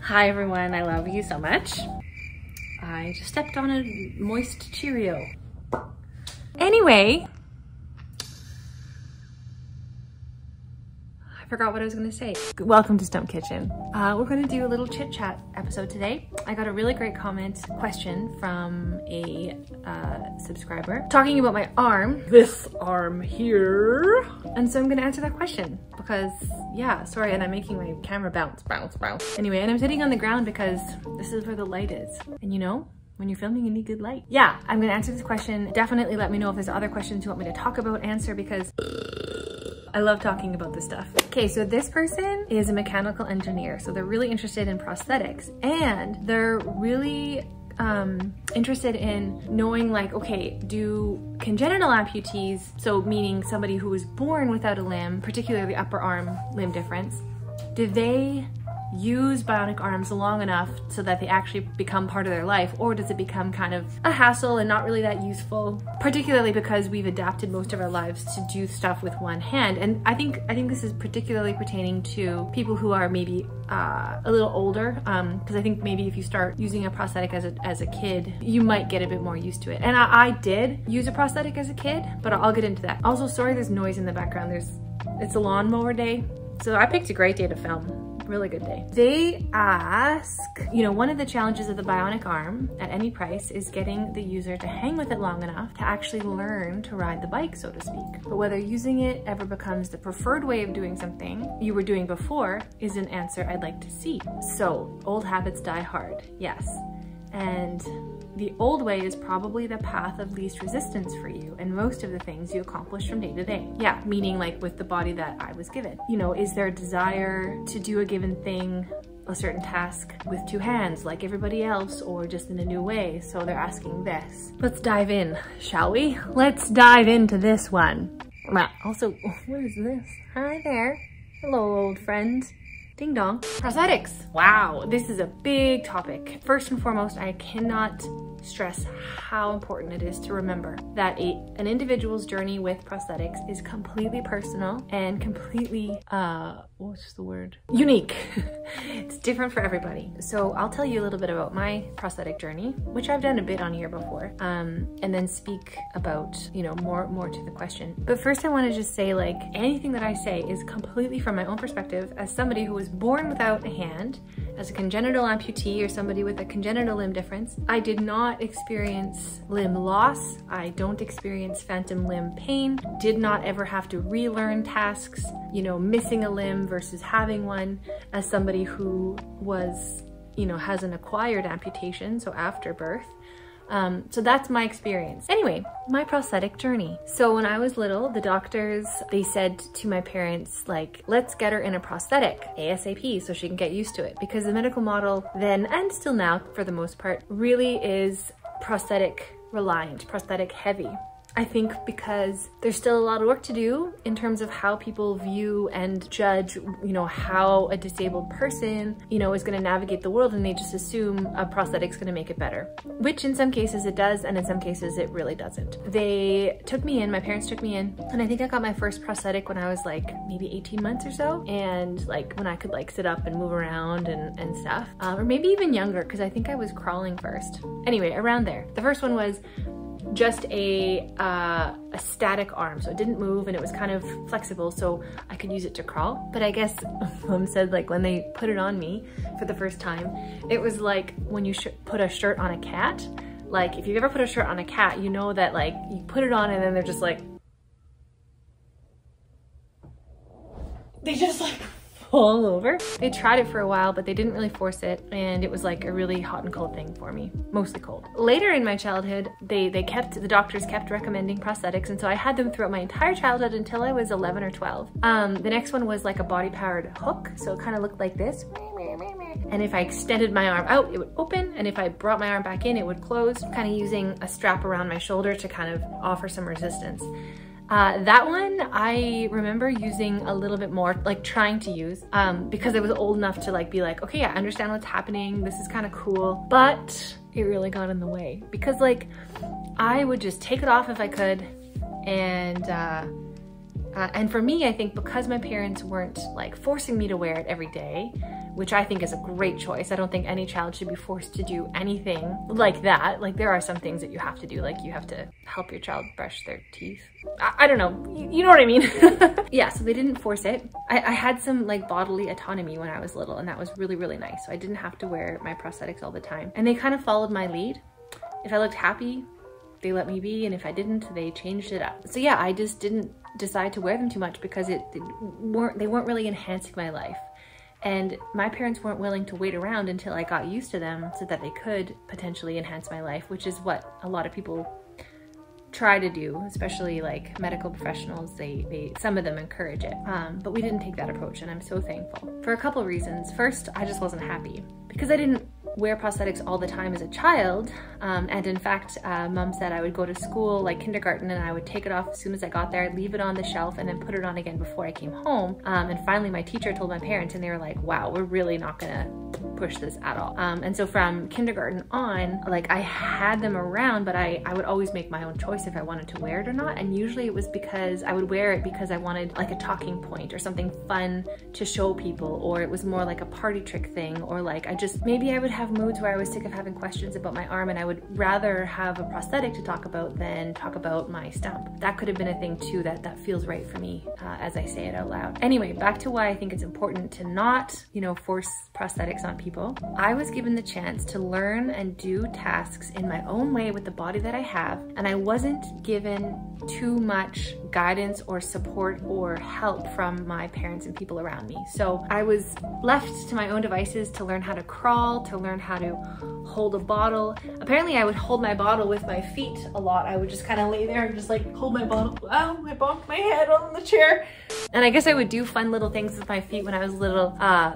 Hi everyone, I love you so much. I just stepped on a moist Cheerio. Anyway, I forgot what I was gonna say. Welcome to Stump Kitchen. We're gonna do a little chit chat episode today. I got a really great question from a subscriber talking about my arm, this arm here. And so I'm gonna answer that question because yeah, sorry, and I'm making my camera bounce. Anyway, and I'm sitting on the ground because this is where the light is. And you know, when you're filming, you need good light. Yeah, I'm gonna answer this question. Definitely let me know if there's other questions you want me to talk about, answer, because I love talking about this stuff. Okay, so this person is a mechanical engineer. So they're really interested in prosthetics and they're really interested in knowing like, okay, do congenital amputees, so meaning somebody who was born without a limb, particularly upper arm limb difference, do they use bionic arms long enough so that they actually become part of their life, or does it become kind of a hassle and not really that useful, particularly because we've adapted most of our lives to do stuff with one hand? And I think this is particularly pertaining to people who are maybe a little older, because I think maybe if you start using a prosthetic as a kid, you might get a bit more used to it. And I did use a prosthetic as a kid, but I'll get into that. Also, sorry there's noise in the background. It's a lawnmower day, so I picked a great day to film. Really good day. They ask, you know, one of the challenges of the bionic arm at any price is getting the user to hang with it long enough to actually learn to ride the bike, so to speak. But whether using it ever becomes the preferred way of doing something you were doing before is an answer I'd like to see. So, old habits die hard, yes. And the old way is probably the path of least resistance for you and most of the things you accomplish from day to day. Yeah, meaning like with the body that I was given. You know, is there a desire to do a given thing, a certain task with two hands like everybody else, or just in a new way? So they're asking this. Let's dive in, shall we? Let's dive into this one. Also, what is this? Hi there. Hello, old friend. Ding dong. Prosthetics. Wow, this is a big topic. First and foremost, I cannot stress how important it is to remember that an individual's journey with prosthetics is completely personal and completely, what's the word? Unique. It's different for everybody. So I'll tell you a little bit about my prosthetic journey, which I've done a bit on here before, and then speak about, you know, more to the question. But first I want to just say, like, anything that I say is completely from my own perspective as somebody who was born without a hand, as a congenital amputee or somebody with a congenital limb difference. I did not experience limb loss. I don't experience phantom limb pain. Did not ever have to relearn tasks, you know, missing a limb versus having one, as somebody who was, you know, has an acquired amputation, so after birth. So that's my experience. Anyway, my prosthetic journey. So when I was little, the doctors, they said to my parents, like, let's get her in a prosthetic ASAP so she can get used to it. Because the medical model then, and still now for the most part, really is prosthetic reliant, prosthetic heavy. I think because there's still a lot of work to do in terms of how people view and judge, you know, how a disabled person, you know, is going to navigate the world, and they just assume a prosthetic's going to make it better, which in some cases it does, and in some cases it really doesn't. They took me in, my parents took me in, and I think I got my first prosthetic when I was like maybe 18 months or so, and like when I could like sit up and move around and stuff, or maybe even younger, because I think I was crawling first. Anyway, around there. The first one was just a static arm, so it didn't move and it was kind of flexible, so I could use it to crawl. But I guess mom said, like, when they put it on me for the first time, it was like when you put a shirt on a cat. Like, if you've ever put a shirt on a cat, you know that, like, you put it on and then they're just like, they just like fall over. They tried it for a while, but they didn't really force it, and it was like a really hot and cold thing for me, mostly cold. Later in my childhood, the doctors kept recommending prosthetics, and so I had them throughout my entire childhood until I was 11 or 12. The next one was like a body-powered hook, so it kind of looked like this. And if I extended my arm out, it would open, and if I brought my arm back in, it would close, kind of using a strap around my shoulder to kind of offer some resistance. That one I remember using a little bit more, like trying to use, because I was old enough to like be like, okay, I understand what's happening, this is kind of cool, but it really got in the way because like I would just take it off if I could, and for me, I think because my parents weren't like forcing me to wear it every day, which I think is a great choice. I don't think any child should be forced to do anything like that. Like there are some things that you have to do, like you have to help your child brush their teeth. I don't know, you know what I mean? Yeah, so they didn't force it. I had some like bodily autonomy when I was little, and that was really, really nice. So I didn't have to wear my prosthetics all the time. And they kind of followed my lead. If I looked happy, they let me be, and if I didn't, they changed it up. So yeah, I just didn't decide to wear them too much because they weren't really enhancing my life. And my parents weren't willing to wait around until I got used to them so that they could potentially enhance my life, which is what a lot of people try to do, especially like medical professionals. Some of them encourage it, but we didn't take that approach, and I'm so thankful for a couple of reasons. First, I just wasn't happy because I didn't wear prosthetics all the time as a child, and in fact, mom said I would go to school, like kindergarten, and I would take it off as soon as I got there, leave it on the shelf, and then put it on again before I came home. And finally my teacher told my parents, and they were like, wow, we're really not gonna push this at all. And so from kindergarten on, like I had them around, but I would always make my own choice if I wanted to wear it or not. And usually it was because I would wear it because I wanted like a talking point or something fun to show people, or it was more like a party trick thing, or like maybe I would have moods where I was sick of having questions about my arm and I would rather have a prosthetic to talk about than talk about my stump. That could have been a thing too, that feels right for me as I say it out loud. Anyway, back to why I think it's important to not, you know, force prosthetics on people. I was given the chance to learn and do tasks in my own way with the body that I have, and I wasn't given too much guidance or support or help from my parents and people around me. So I was left to my own devices to learn how to crawl, to learn how to hold a bottle. Apparently I would hold my bottle with my feet a lot. I would just kind of lay there and just like hold my bottle. Oh, I bonked my head on the chair. And I guess I would do fun little things with my feet when I was little,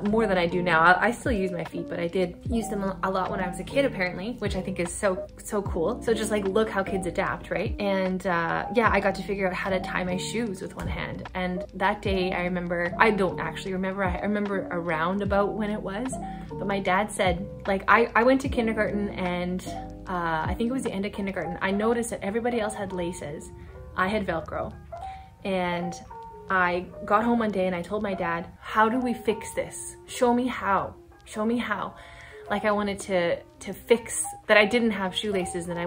more than I do now. I still use my feet, but I did use them a lot when I was a kid apparently, which I think is so cool. So just like look how kids adapt, right? And yeah, I got to figure out how to tie my shoes with one hand. And that day I remember, I don't actually remember, I remember around about when it was, but my dad said, like I went to kindergarten, and I think it was the end of kindergarten, I noticed that everybody else had laces. I had Velcro. And I got home one day and I told my dad, how do we fix this? Show me how. Show me how. Like I wanted to fix that I didn't have shoelaces and I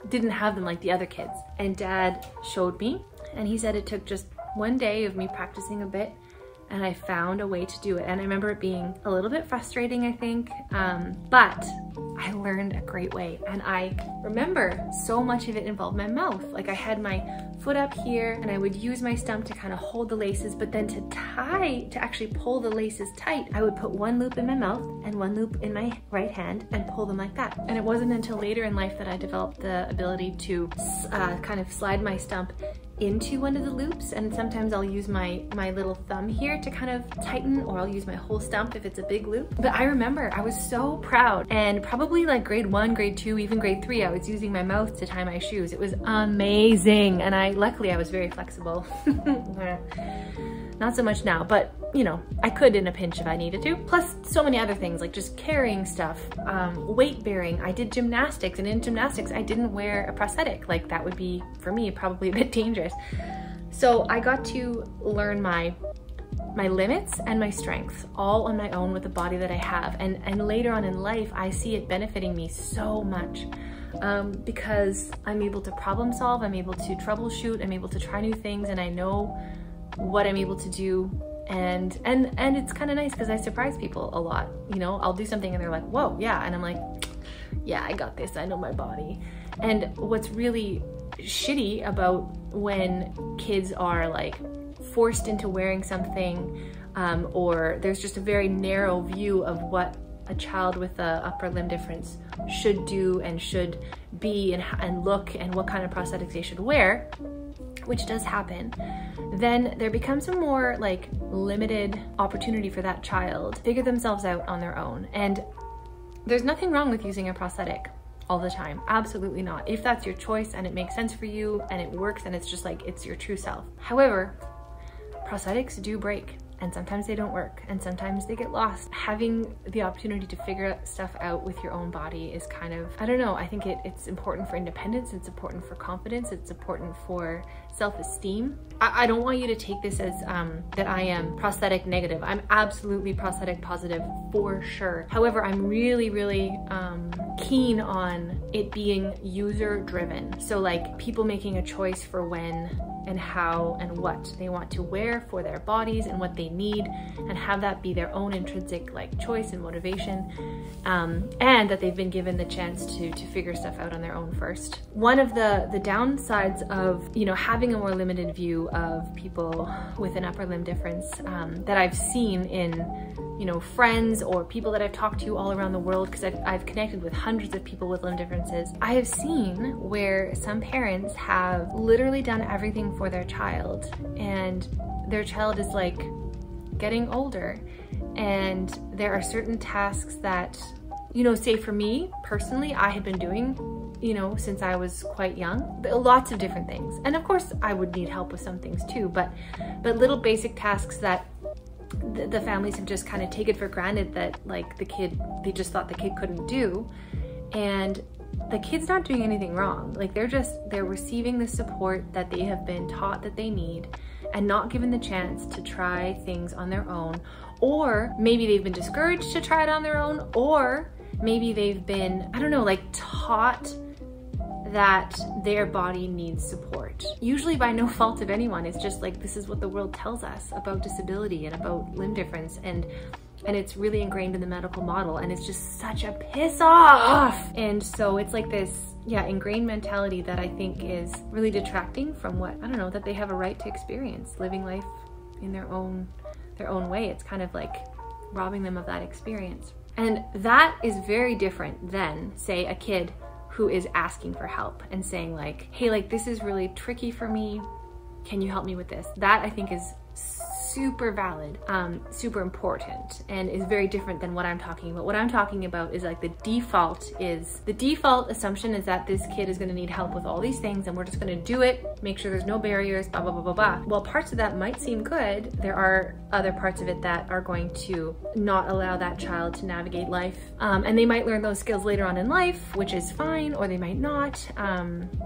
didn't have them like the other kids. And Dad showed me, and he said it took just one day of me practicing a bit, and I found a way to do it. And I remember it being a little bit frustrating, I think, but I learned a great way. And I remember so much of it involved my mouth. Like I had my foot up here and I would use my stump to kind of hold the laces, but then to actually pull the laces tight, I would put one loop in my mouth and one loop in my right hand and pull them like that. And it wasn't until later in life that I developed the ability to kind of slide my stump into one of the loops, and sometimes I'll use my little thumb here to kind of tighten, or I'll use my whole stump if it's a big loop. But I remember I was so proud, and probably like grade 1, grade 2, even grade 3, I was using my mouth to tie my shoes. It was amazing, and luckily I was very flexible. Not so much now, but you know, I could in a pinch if I needed to. Plus so many other things, like just carrying stuff, weight bearing. I did gymnastics, and in gymnastics I didn't wear a prosthetic. Like that would be, for me, probably a bit dangerous. So I got to learn my limits and my strengths all on my own with the body that I have. And later on in life, I see it benefiting me so much. Because I'm able to problem solve, I'm able to troubleshoot, I'm able to try new things, and I know what I'm able to do. And it's kind of nice because I surprise people a lot. You know, I'll do something and they're like, whoa, yeah. And I'm like, yeah, I got this, I know my body. And what's really shitty about when kids are like forced into wearing something, or there's just a very narrow view of what a child with a upper limb difference should do and should be and look, and what kind of prosthetics they should wear, which does happen, then there becomes a more like limited opportunity for that child to figure themselves out on their own. And there's nothing wrong with using a prosthetic all the time, absolutely not. If that's your choice and it makes sense for you and it works and it's just like, it's your true self. However, prosthetics do break, and sometimes they don't work, and sometimes they get lost. Having the opportunity to figure stuff out with your own body is kind of, I don't know, I think it's important for independence, it's important for confidence, it's important for self-esteem. I don't want you to take this as that I am prosthetic negative. I'm absolutely prosthetic positive for sure. However, I'm really keen on it being user driven. So like people making a choice for when and how and what they want to wear for their bodies and what they need, and have that be their own intrinsic like choice and motivation, and that they've been given the chance to figure stuff out on their own first. One of the downsides of, you know, having a more limited view of people with an upper limb difference that I've seen in, you know, friends or people that I've talked to all around the world, because I've connected with hundreds of people with limb differences. I have seen where some parents have literally done everything for their child, and their child is like getting older, and there are certain tasks that, you know, say for me personally, I had been doing, you know, since I was quite young, lots of different things. And of course I would need help with some things too, but little basic tasks that the families have just kind of taken for granted that like they just thought the kid couldn't do. And the kid's not doing anything wrong. Like they're receiving the support that they have been taught that they need, and not given the chance to try things on their own. Or maybe they've been discouraged to try it on their own, or maybe they've been, I don't know, like taught that their body needs support. Usually by no fault of anyone. It's just like, this is what the world tells us about disability and about limb difference, and it's really ingrained in the medical model, and it's just such a piss off. And so it's like this, yeah, ingrained mentality that I think is really detracting from what, I don't know, that they have a right to experience, living life in their own way. It's kind of like robbing them of that experience. And that is very different than, say, a kid who is asking for help and saying like, hey, like this is really tricky for me, can you help me with this? That I think is super valid, super important, and is very different than what I'm talking about. What I'm talking about is like the default assumption is that this kid is gonna need help with all these things, and we're just gonna do it, make sure there's no barriers, blah, blah, blah, blah, blah. While parts of that might seem good, there are other parts of it that are going to not allow that child to navigate life. And they might learn those skills later on in life, which is fine, or they might not.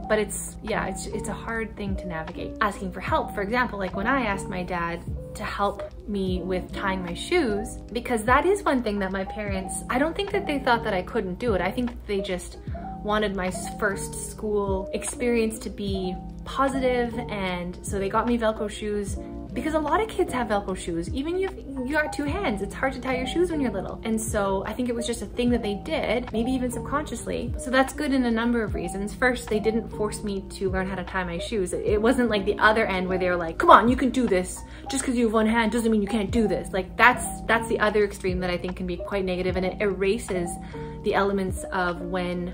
But it's a hard thing to navigate. Asking for help, for example, like when I asked my dad to help me with tying my shoes, because that is one thing that my parents, I don't think that they thought that I couldn't do it. I think that they just wanted my first school experience to be positive, and so they got me Velcro shoes, because a lot of kids have Velcro shoes. Even you got two hands, it's hard to tie your shoes when you're little. And so I think it was just a thing that they did, maybe even subconsciously. So that's good in a number of reasons. First, they didn't force me to learn how to tie my shoes. It wasn't like the other end where they were like, come on, you can do this. Just because you have one hand doesn't mean you can't do this. Like that's the other extreme that I think can be quite negative, and it erases the elements of when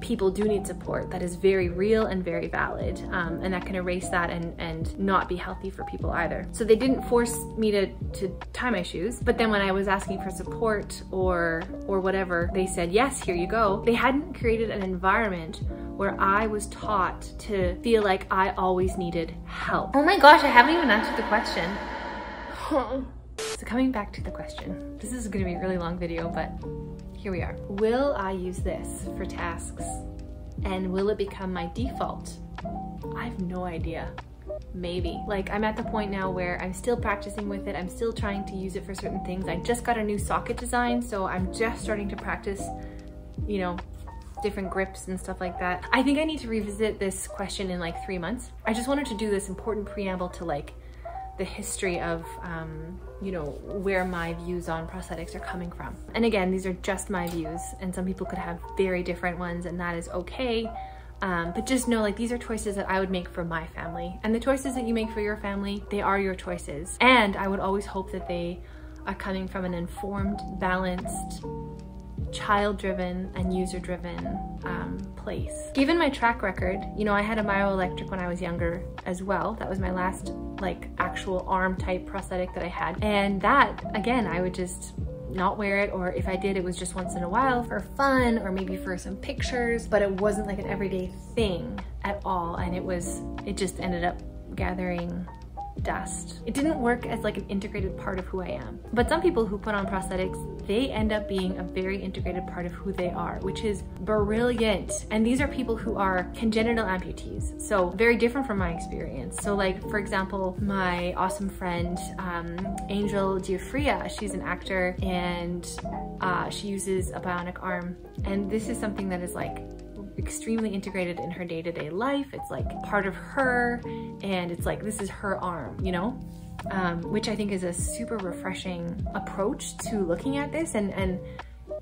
people do need support that is very real and very valid, and that can erase that and not be healthy for people either. So they didn't force me to tie my shoes, but then when I was asking for support or whatever, they said, yes, here you go. They hadn't created an environment where I was taught to feel like I always needed help. Oh my gosh, I haven't even answered the question. So coming back to the question, this is gonna be a really long video, but here we are. Will I use this for tasks, and will it become my default? I have no idea. Maybe. Like, I'm at the point now where I'm still practicing with it. I'm still trying to use it for certain things. I just got a new socket design, so I'm just starting to practice, you know, different grips and stuff like that. I think I need to revisit this question in like 3 months. I just wanted to do this important preamble to like the history of, you know, where my views on prosthetics are coming from. And again, these are just my views, and some people could have very different ones, and that is okay. But just know, like, these are choices that I would make for my family, and the choices that you make for your family, they are your choices. And I would always hope that they are coming from an informed, balanced, child-driven and user-driven place. Given my track record, you know, I had a myoelectric when I was younger as well. That was my last like actual arm type prosthetic that I had. And that, again, I would just not wear it, or if I did, it was just once in a while for fun or maybe for some pictures, but it wasn't like an everyday thing at all. And it just ended up gathering dust. It didn't work as like an integrated part of who I am. But some people who put on prosthetics, they end up being a very integrated part of who they are, which is brilliant. And these are people who are congenital amputees, so very different from my experience. So like, for example, my awesome friend, Angel Giuffria, she's an actor, and she uses a bionic arm. And this is something that is like extremely integrated in her day-to-day life. It's like part of her, and it's like, this is her arm, you know? Which I think is a super refreshing approach to looking at this, and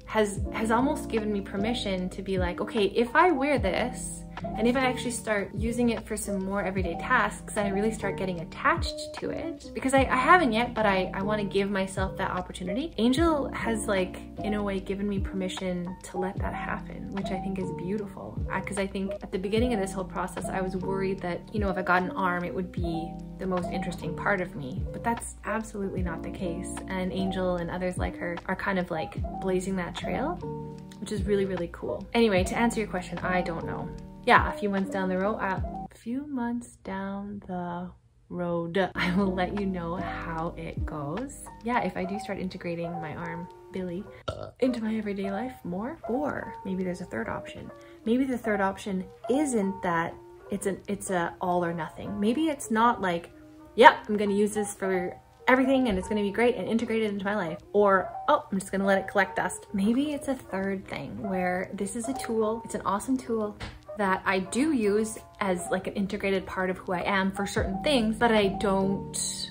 has almost given me permission to be like, okay, if I wear this, and if I actually start using it for some more everyday tasks, and I really start getting attached to it, because I haven't yet, but I want to give myself that opportunity. Angel has like, in a way, given me permission to let that happen, which I think is beautiful. Because I think at the beginning of this whole process, I was worried that, you know, if I got an arm, it would be the most interesting part of me, but that's absolutely not the case. And Angel and others like her are kind of like blazing that trail, which is really, really cool. Anyway, to answer your question, I don't know. Yeah, a few months down the road, I will let you know how it goes. Yeah, if I do start integrating my arm, Billy, into my everyday life more, or maybe there's a third option. Maybe the third option isn't that it's a all or nothing. Maybe it's not like, yeah, I'm gonna use this for everything and it's gonna be great and integrated into my life, or, oh, I'm just gonna let it collect dust. Maybe it's a third thing where this is a tool, it's an awesome tool that I do use as like an integrated part of who I am for certain things, but I don't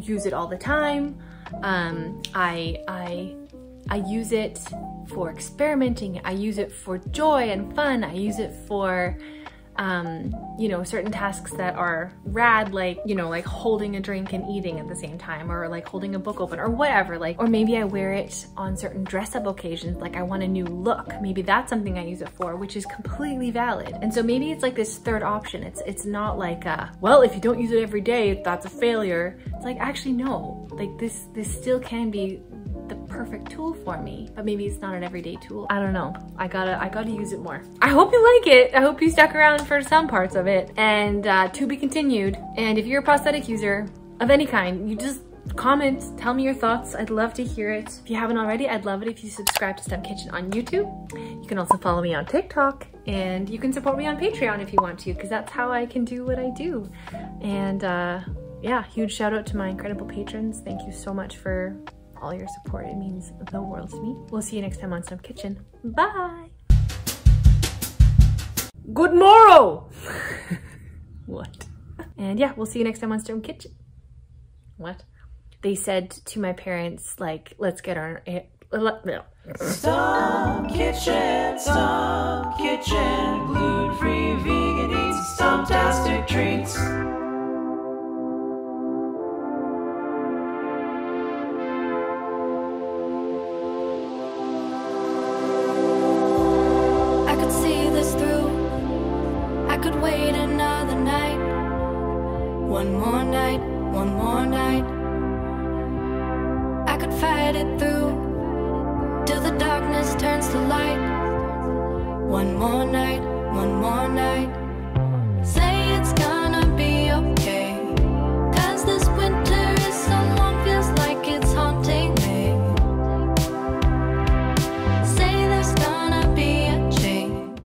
use it all the time. I use it for experimenting. I use it for joy and fun. I use it for, you know, certain tasks that are rad, like, you know, like holding a drink and eating at the same time, or like holding a book open or whatever, like, or maybe I wear it on certain dress up occasions, like I want a new look. Maybe that's something I use it for, which is completely valid. And so maybe it's like this third option. It's not like, well, if you don't use it every day, that's a failure. It's like, actually, no, like this still can be the perfect tool for me, but maybe it's not an everyday tool. I don't know. I gotta use it more. I hope you like it. I hope you stuck around for some parts of it, and to be continued. And if you're a prosthetic user of any kind, you just comment, tell me your thoughts. I'd love to hear it. If you haven't already, I'd love it if you subscribe to Stump Kitchen on YouTube. You can also follow me on TikTok, and you can support me on Patreon if you want to, because that's how I can do what I do. And yeah, huge shout out to my incredible patrons. Thank you so much for all your support. It means the world to me. We'll see you next time on Stump Kitchen. Bye! Good morrow! What? And yeah, we'll see you next time on Stump Kitchen. What? They said to my parents, like, let's get our... Stump Kitchen, gluten-free, vegan eats, Stumptastic treats. One more night, I could fight it through till the darkness turns to light. One more night, one more night.